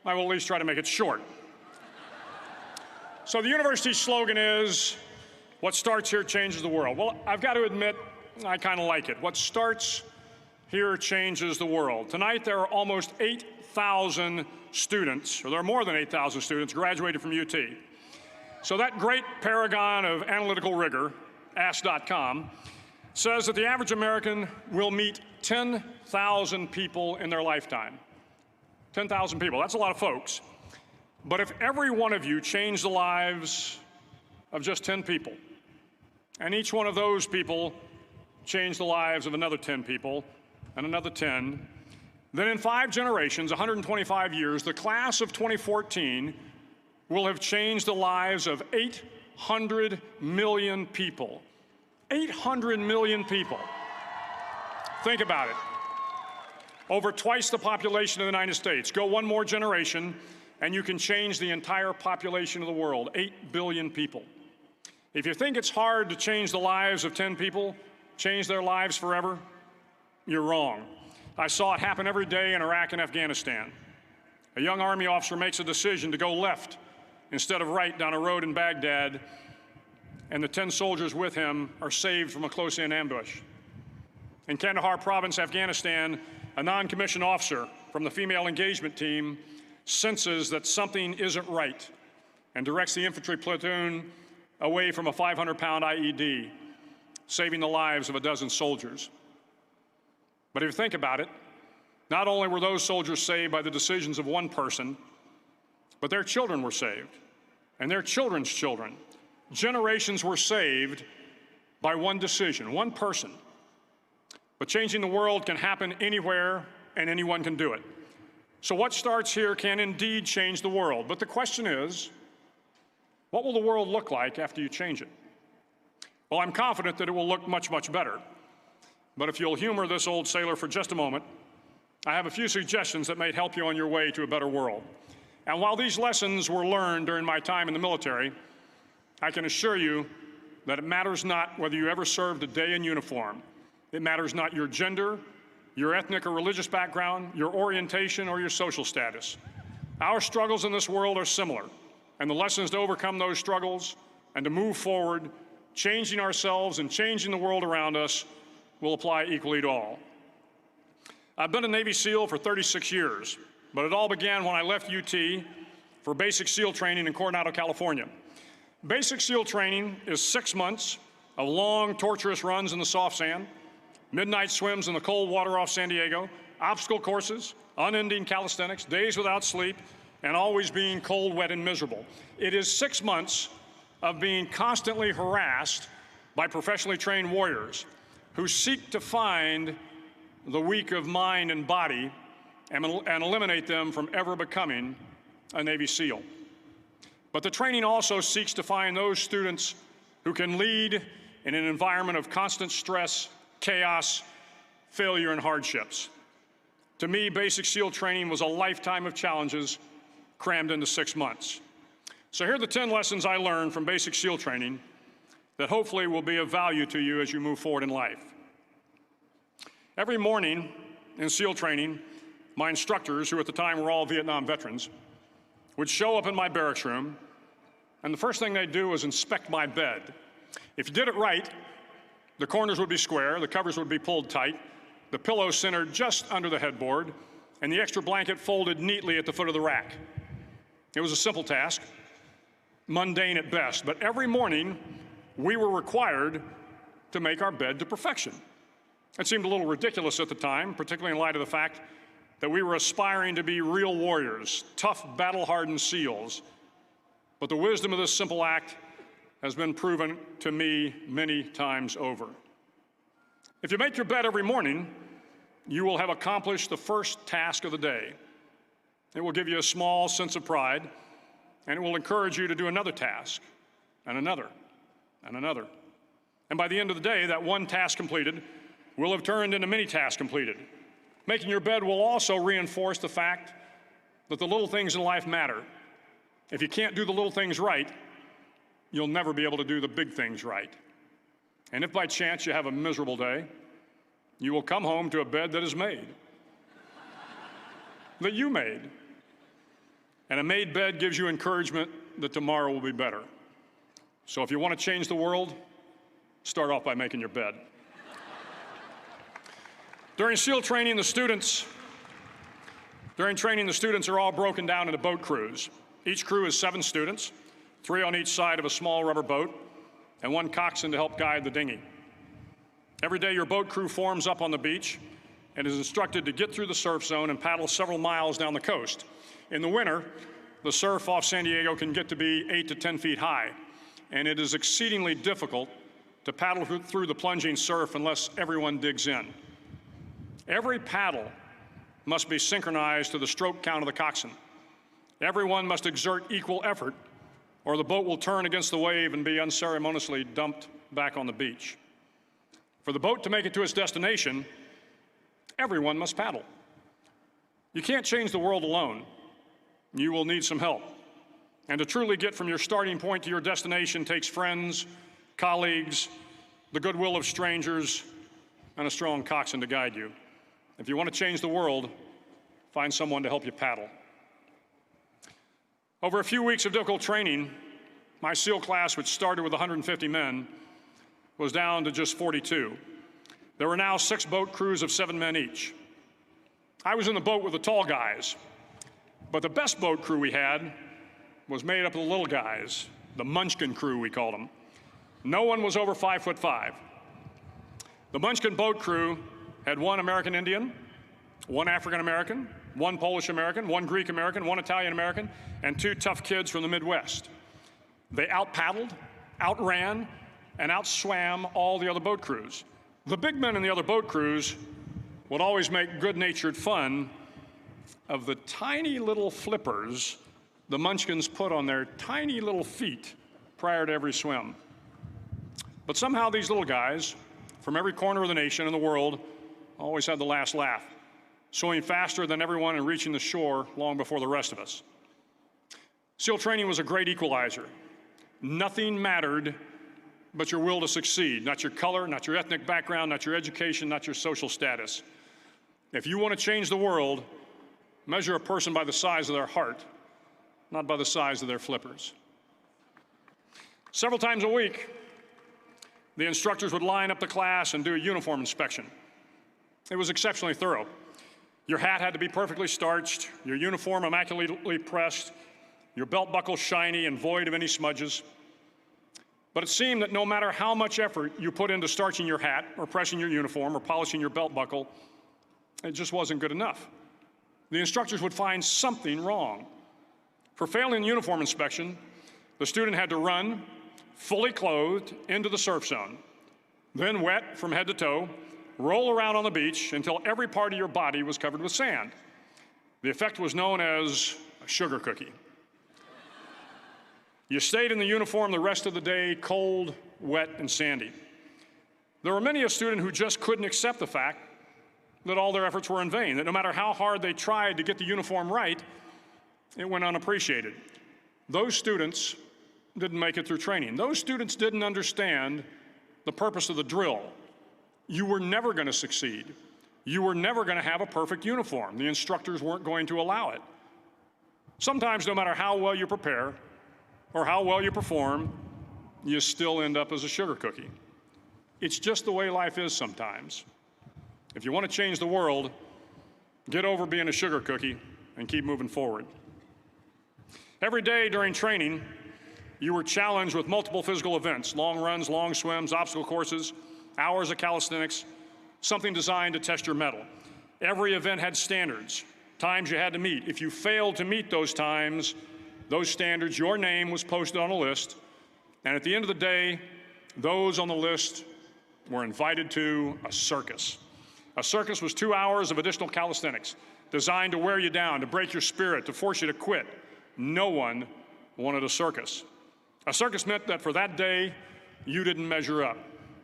I will at least try to make it short. So the university's slogan is, what starts here changes the world. Well, I've got to admit, I kind of like it. What starts here changes the world. Tonight, there are almost 8,000 students, or there are more than 8,000 students graduated from UT. So that great paragon of analytical rigor, Ask.com, says that the average American will meet 10,000 people in their lifetime. 10,000 people, that's a lot of folks. But if every one of you changed the lives of just 10 people, and each one of those people changed the lives of another 10 people, and another 10, then in 5 generations, 125 years, the class of 2014 will have changed the lives of 800 million people. 800 million people. Think about it. Over twice the population of the United States. Go one more generation, and you can change the entire population of the world, 8 billion people. If you think it's hard to change the lives of 10 people, change their lives forever, you're wrong. I saw it happen every day in Iraq and Afghanistan. A young Army officer makes a decision to go left instead of right down a road in Baghdad, and the 10 soldiers with him are saved from a close-in ambush. In Kandahar province, Afghanistan, a non-commissioned officer from the female engagement team senses that something isn't right and directs the infantry platoon away from a 500-pound IED, saving the lives of a dozen soldiers. But if you think about it, not only were those soldiers saved by the decisions of one person, but their children were saved, and their children's children. Generations were saved by one decision, one person. But changing the world can happen anywhere, and anyone can do it. So what starts here can indeed change the world. But the question is, what will the world look like after you change it? Well, I'm confident that it will look much, much better. But if you'll humor this old sailor for just a moment, I have a few suggestions that may help you on your way to a better world. And while these lessons were learned during my time in the military, I can assure you that it matters not whether you ever served a day in uniform. It matters not your gender, your ethnic or religious background, your orientation, or your social status. Our struggles in this world are similar, and the lessons to overcome those struggles and to move forward, changing ourselves and changing the world around us, will apply equally to all. I've been a Navy SEAL for 36 years, but it all began when I left UT for basic SEAL training in Coronado, California. Basic SEAL training is 6 months of long, torturous runs in the soft sand, midnight swims in the cold water off San Diego, obstacle courses, unending calisthenics, days without sleep, and always being cold, wet, and miserable. It is 6 months of being constantly harassed by professionally trained warriors who seek to find the weak of mind and body and eliminate them from ever becoming a Navy SEAL. But the training also seeks to find those students who can lead in an environment of constant stress, chaos, failure, and hardships. To me, basic SEAL training was a lifetime of challenges crammed into 6 months. So here are the 10 lessons I learned from basic SEAL training that hopefully will be of value to you as you move forward in life. Every morning in SEAL training, my instructors, who at the time were all Vietnam veterans, would show up in my barracks room, and the first thing they'd do was inspect my bed. If you did it right, the corners would be square, the covers would be pulled tight, the pillow centered just under the headboard, and the extra blanket folded neatly at the foot of the rack. It was a simple task, mundane at best, but every morning we were required to make our bed to perfection. It seemed a little ridiculous at the time, particularly in light of the fact that we were aspiring to be real warriors, tough, battle-hardened SEALs. But the wisdom of this simple act has been proven to me many times over. If you make your bed every morning, you will have accomplished the first task of the day. It will give you a small sense of pride, and it will encourage you to do another task, and another, and another. And by the end of the day, that one task completed will have turned into many tasks completed. Making your bed will also reinforce the fact that the little things in life matter. If you can't do the little things right, you'll never be able to do the big things right. And if by chance you have a miserable day, you will come home to a bed that is made, that you made. and a made bed gives you encouragement that tomorrow will be better. So if you want to change the world, start off by making your bed. During SEAL training, the students are all broken down into boat crews. Each crew is 7 students, 3 on each side of a small rubber boat, and 1 coxswain to help guide the dinghy. Every day, your boat crew forms up on the beach and is instructed to get through the surf zone and paddle several miles down the coast. In the winter, the surf off San Diego can get to be 8 to 10 feet high, and it is exceedingly difficult to paddle through the plunging surf unless everyone digs in. Every paddle must be synchronized to the stroke count of the coxswain. Everyone must exert equal effort, or the boat will turn against the wave and be unceremoniously dumped back on the beach. For the boat to make it to its destination, everyone must paddle. You can't change the world alone. You will need some help. And to truly get from your starting point to your destination takes friends, colleagues, the goodwill of strangers, and a strong coxswain to guide you. If you want to change the world, find someone to help you paddle. Over a few weeks of difficult training, my SEAL class, which started with 150 men, was down to just 42. There were now 6 boat crews of 7 men each. I was in the boat with the tall guys, but the best boat crew we had was made up of the little guys, the Munchkin crew, we called them. No one was over 5'5". The Munchkin boat crew had 1 American Indian, 1 African American, 1 Polish American, 1 Greek American, 1 Italian American, and 2 tough kids from the Midwest. They out-paddled, outran, and outswam all the other boat crews. The big men in the other boat crews would always make good-natured fun of the tiny little flippers the Munchkins put on their tiny little feet prior to every swim. But somehow these little guys from every corner of the nation and the world always had the last laugh, swimming faster than everyone and reaching the shore long before the rest of us. SEAL training was a great equalizer. Nothing mattered but your will to succeed, not your color, not your ethnic background, not your education, not your social status. If you want to change the world, measure a person by the size of their heart, not by the size of their flippers. Several times a week, the instructors would line up the class and do a uniform inspection. It was exceptionally thorough. Your hat had to be perfectly starched, your uniform immaculately pressed, your belt buckle shiny and void of any smudges. But it seemed that no matter how much effort you put into starching your hat or pressing your uniform or polishing your belt buckle, it just wasn't good enough. The instructors would find something wrong. For failing the uniform inspection, the student had to run, fully clothed, into the surf zone, then wet from head to toe, roll around on the beach until every part of your body was covered with sand. The effect was known as a sugar cookie. You stayed in the uniform the rest of the day, cold, wet, and sandy. There were many a student who just couldn't accept the fact that all their efforts were in vain, that no matter how hard they tried to get the uniform right, it went unappreciated. Those students didn't make it through training. Those students didn't understand the purpose of the drill. You were never going to succeed. You were never going to have a perfect uniform. The instructors weren't going to allow it. Sometimes, no matter how well you prepare or how well you perform, you still end up as a sugar cookie. It's just the way life is sometimes. If you want to change the world, get over being a sugar cookie and keep moving forward. Every day during training, you were challenged with multiple physical events: long runs, long swims, obstacle courses, hours of calisthenics, something designed to test your mettle. Every event had standards, times you had to meet. If you failed to meet those times, those standards, your name was posted on a list, and at the end of the day, those on the list were invited to a circus. A circus was 2 hours of additional calisthenics, designed to wear you down, to break your spirit, to force you to quit. No one wanted a circus. A circus meant that for that day, you didn't measure up.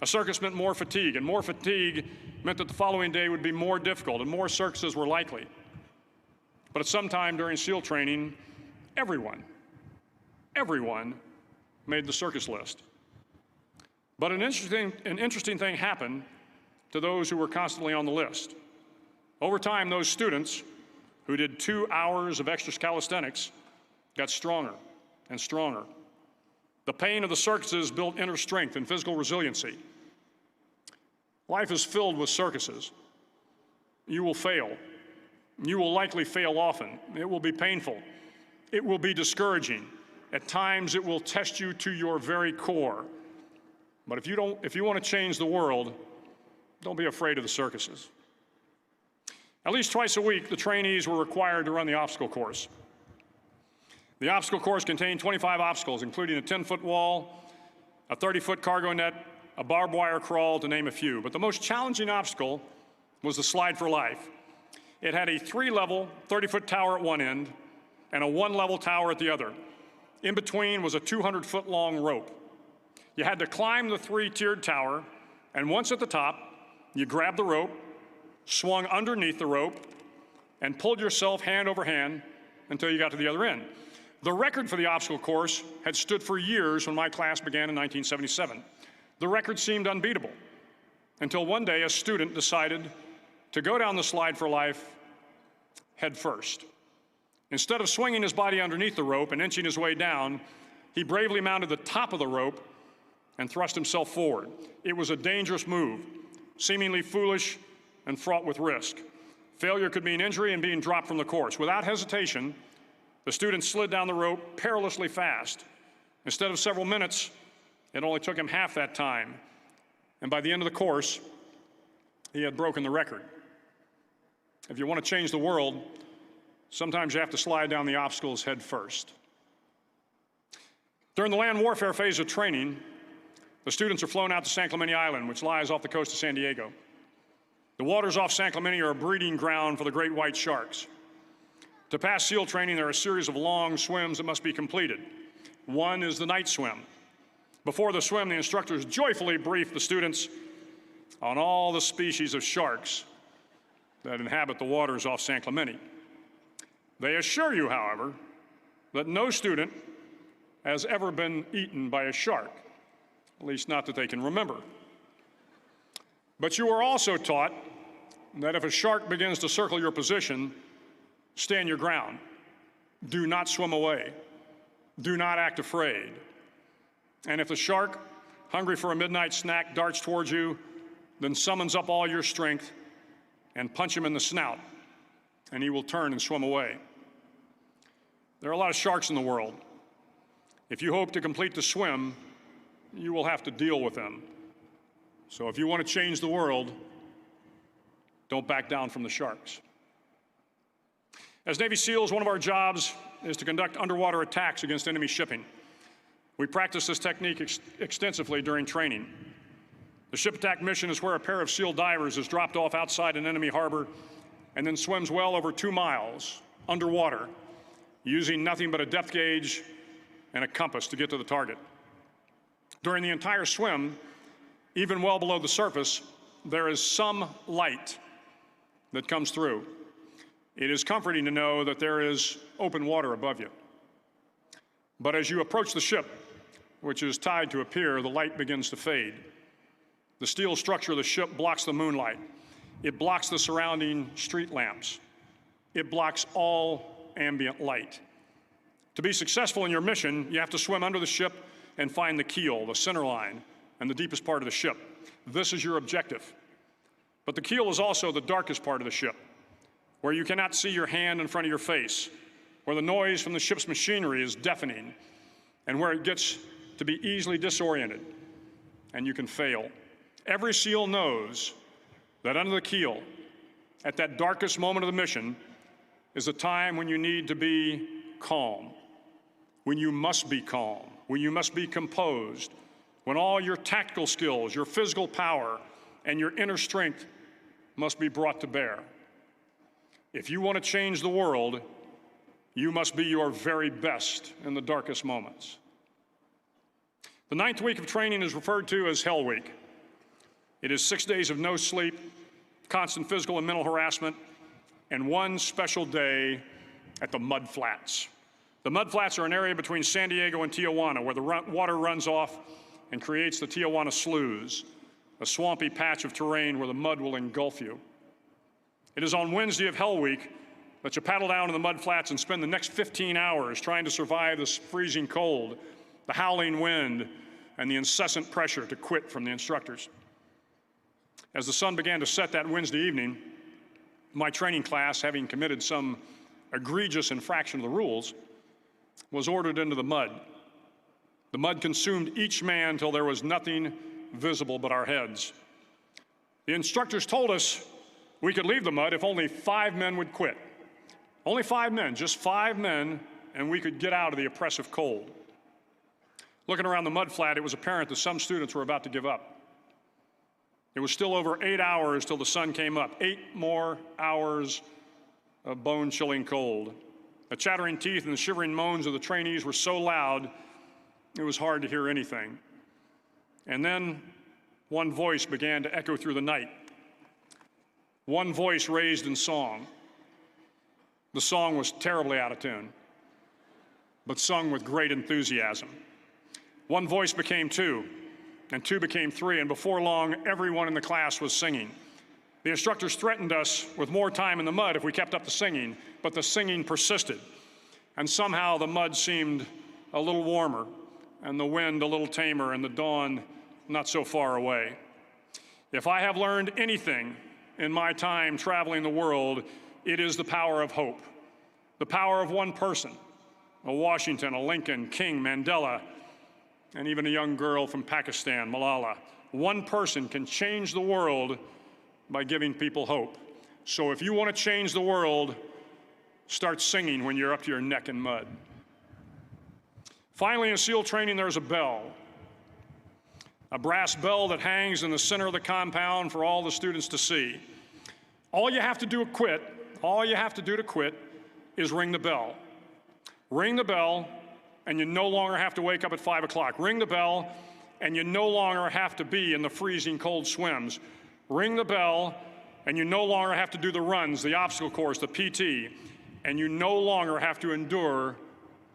A circus meant more fatigue, and more fatigue meant that the following day would be more difficult, and more circuses were likely. But at some time during SEAL training, everyone made the circus list. But an interesting thing happened to those who were constantly on the list. Over time, those students who did 2 hours of extra calisthenics got stronger and stronger. The pain of the circuses built inner strength and physical resiliency. Life is filled with circuses. You will fail. You will likely fail often. It will be painful. It will be discouraging. At times, it will test you to your very core. But if you want to change the world, don't be afraid of the circuses. At least twice a week, the trainees were required to run the obstacle course. The obstacle course contained 25 obstacles, including a 10-foot wall, a 30-foot cargo net, a barbed wire crawl, to name a few. But the most challenging obstacle was the slide for life. It had a 3-level, 30-foot tower at one end and a 1-level tower at the other. In between was a 200-foot-long rope. You had to climb the 3-tiered tower, and once at the top, you grabbed the rope, swung underneath the rope, and pulled yourself hand over hand until you got to the other end. The record for the obstacle course had stood for years when my class began in 1977. The record seemed unbeatable until one day a student decided to go down the slide for life head first. Instead of swinging his body underneath the rope and inching his way down, he bravely mounted the top of the rope and thrust himself forward. It was a dangerous move, seemingly foolish and fraught with risk. Failure could mean injury and being dropped from the course. Without hesitation, the student slid down the rope perilously fast. Instead of several minutes, it only took him half that time. And by the end of the course, he had broken the record. If you want to change the world, sometimes you have to slide down the obstacles head first. During the land warfare phase of training, the students are flown out to San Clemente Island, which lies off the coast of San Diego. The waters off San Clemente are a breeding ground for the great white sharks. To pass SEAL training, there are a series of long swims that must be completed. One is the night swim. Before the swim, the instructors joyfully brief the students on all the species of sharks that inhabit the waters off San Clemente. They assure you, however, that no student has ever been eaten by a shark, at least not that they can remember. But you are also taught that if a shark begins to circle your position, stand your ground. Do not swim away. Do not act afraid. And if the shark, hungry for a midnight snack, darts towards you, then summons up all your strength and punch him in the snout, and he will turn and swim away. There are a lot of sharks in the world. If you hope to complete the swim, you will have to deal with them. So if you want to change the world, don't back down from the sharks. As Navy SEALs, one of our jobs is to conduct underwater attacks against enemy shipping. We practice this technique extensively during training. The ship attack mission is where a pair of SEAL divers is dropped off outside an enemy harbor and then swims well over 2 miles underwater, using nothing but a depth gauge and a compass to get to the target. During the entire swim, even well below the surface, there is some light that comes through. It is comforting to know that there is open water above you. But as you approach the ship, which is tied to a pier, the light begins to fade. The steel structure of the ship blocks the moonlight. It blocks the surrounding street lamps. It blocks all ambient light. To be successful in your mission, you have to swim under the ship and find the keel, the center line, and the deepest part of the ship. This is your objective. But the keel is also the darkest part of the ship, where you cannot see your hand in front of your face, where the noise from the ship's machinery is deafening, and where it gets to be easily disoriented, and you can fail. Every SEAL knows that under the keel, at that darkest moment of the mission, is a time when you need to be calm, when you must be calm, when you must be composed, when all your tactical skills, your physical power, and your inner strength must be brought to bear. If you want to change the world, you must be your very best in the darkest moments. The 9th week of training is referred to as Hell Week. It is 6 days of no sleep, constant physical and mental harassment, and one special day at the Mud Flats. The Mud Flats are an area between San Diego and Tijuana where the water runs off and creates the Tijuana Sloughs, a swampy patch of terrain where the mud will engulf you. It is on Wednesday of Hell Week Let you paddle down to the mud flats and spend the next 15 hours trying to survive this freezing cold, the howling wind, and the incessant pressure to quit from the instructors. As the sun began to set that Wednesday evening, my training class, having committed some egregious infraction of the rules, was ordered into the mud. The mud consumed each man till there was nothing visible but our heads. The instructors told us we could leave the mud if only 5 men would quit. Only 5 men, just 5 men, and we could get out of the oppressive cold. Looking around the mud flat, it was apparent that some students were about to give up. It was still over 8 hours till the sun came up. 8 more hours of bone-chilling cold. The chattering teeth and the shivering moans of the trainees were so loud, it was hard to hear anything. And then one voice began to echo through the night. One voice raised in song. The song was terribly out of tune, but sung with great enthusiasm. One voice became 2, and 2 became 3, and before long, everyone in the class was singing. The instructors threatened us with more time in the mud if we kept up the singing, but the singing persisted. And somehow the mud seemed a little warmer, and the wind a little tamer, and the dawn not so far away. If I have learned anything in my time traveling the world, it is the power of hope. The power of one person, a Washington, a Lincoln, King, Mandela, and even a young girl from Pakistan, Malala. One person can change the world by giving people hope. So if you want to change the world, start singing when you're up to your neck in mud. Finally, in SEAL training, there's a bell. A brass bell that hangs in the center of the compound for all the students to see. All you have to do to quit is ring the bell. Ring the bell, and you no longer have to wake up at 5 o'clock. Ring the bell, and you no longer have to be in the freezing cold swims. Ring the bell, and you no longer have to do the runs, the obstacle course, the PT, and you no longer have to endure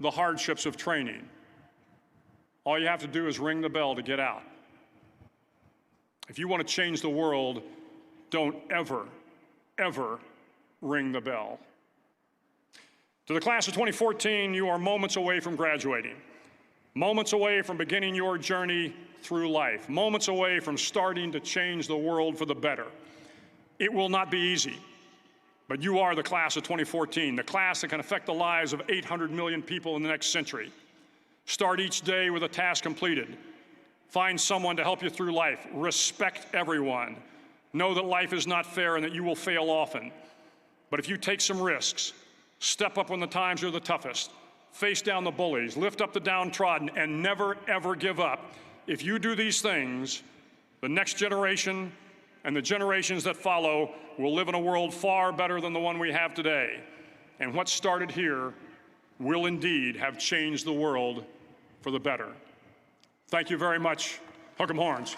the hardships of training. All you have to do is ring the bell to get out. If you want to change the world, don't ever, ever ring the bell. To the class of 2014, you are moments away from graduating, moments away from beginning your journey through life, moments away from starting to change the world for the better. It will not be easy, but you are the class of 2014, the class that can affect the lives of 800 million people in the next century. Start each day with a task completed. Find someone to help you through life. Respect everyone. Know that life is not fair and that you will fail often. But if you take some risks, step up when the times are the toughest, face down the bullies, lift up the downtrodden, and never, ever give up. If you do these things, the next generation and the generations that follow will live in a world far better than the one we have today. And what started here will indeed have changed the world for the better. Thank you very much. Hook 'em horns.